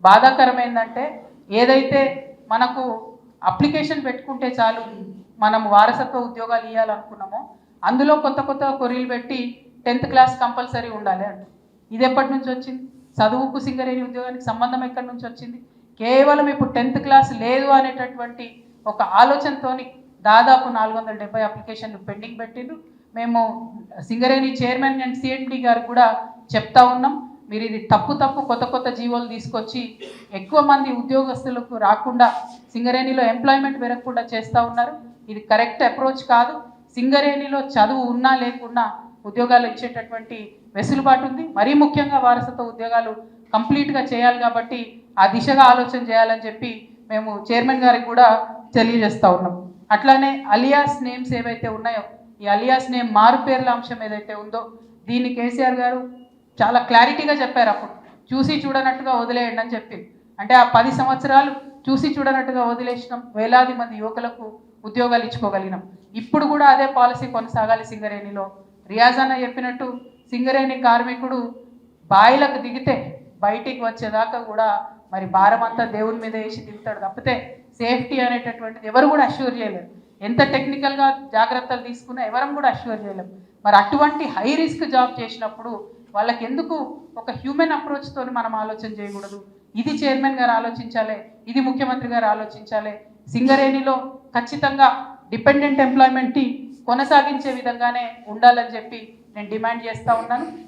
బాధాకరం ఏంటంటే ఏదైతే మనకు అప్లికేషన్ పెట్టుకుంటే చాలు మనం వారసత్వ ఉద్యోగాలు ఇవ్వాలనుకున్నామో అందులో కొత్త కొత్త కొరీలు పెట్టి 10th క్లాస్ కంపల్సరీ ఉండాలి అంట. ఇది ఎప్పటి నుంచి వచ్చింది? చదువుకు సింగరేణి ఉద్యోగానికి సంబంధం ఎక్కడి నుంచి వచ్చింది? కేవలం ఇప్పుడు 10th క్లాస్ లేదు అనేటటువంటి ఒక ఆలోచనతోని దాదాపు 470 అప్లికేషన్లు పెండింగ్ పెట్టిండ్రు. మేము సింగరేణి చైర్మన్ అండ్ సిఎండి గారు కూడా చెప్తా ఉన్నాం, మీరు ఇది తప్పు కొత్త కొత్త జీవోలు తీసుకొచ్చి ఎక్కువ మంది ఉద్యోగస్తులకు రాకుండా సింగరేణిలో ఎంప్లాయ్మెంట్ పెరగకుండా చేస్తూ ఉన్నారు. ఇది కరెక్ట్ అప్రోచ్ కాదు. సింగరేణిలో చదువు ఉన్నా లేకున్నా ఉద్యోగాలు ఇచ్చేటటువంటి వెసులుబాటు ఉంది. మరీ ముఖ్యంగా వారసత్వ ఉద్యోగాలు కంప్లీట్గా చేయాలి కాబట్టి ఆ దిశగా ఆలోచన చేయాలని చెప్పి మేము చైర్మన్ గారికి కూడా తెలియజేస్తూ ఉన్నాం. అట్లానే అలియాస్ నేమ్స్ ఏవైతే ఉన్నాయో ఈ అలియాస్ నేమ్ మారు పేర్ల అంశం ఏదైతే ఉందో దీన్ని కేసీఆర్ గారు చాలా క్లారిటీగా చెప్పారు. అప్పుడు చూసి చూడనట్టుగా వదిలేయండి అని చెప్పింది. అంటే ఆ 10 సంవత్సరాలు చూసి చూడనట్టుగా వదిలేసినాం, వేలాది మంది యువకులకు ఉద్యోగాలు ఇచ్చుకోగలిగినాం. ఇప్పుడు కూడా అదే పాలసీ కొనసాగాలి సింగరేణిలో. రియాజ్ అన్న చెప్పినట్టు సింగరేణి కార్మికుడు బాయిలకు దిగితే బయటికి వచ్చేదాకా కూడా మరి భారం అంతా దేవుని మీద వేసి దిగుతాడు తప్పితే సేఫ్టీ అనేటటువంటిది ఎవరు కూడా అష్యూర్ చేయలేరు. ఎంత టెక్నికల్గా జాగ్రత్తలు తీసుకున్నా ఎవరం కూడా అష్యూర్ చేయలేము. మరి అటువంటి హై రిస్క్ జాబ్ చేసినప్పుడు వాళ్ళకి ఎందుకు ఒక హ్యూమన్ అప్రోచ్తో మనం ఆలోచన చేయకూడదు? ఇది చైర్మన్ గారు ఆలోచించాలి, ఇది ముఖ్యమంత్రి గారు ఆలోచించాలి. సింగరేణిలో ఖచ్చితంగా డిపెండెంట్ ఎంప్లాయ్మెంట్ని కొనసాగించే విధంగానే ఉండాలని చెప్పి నేను డిమాండ్ చేస్తూ ఉన్నాను.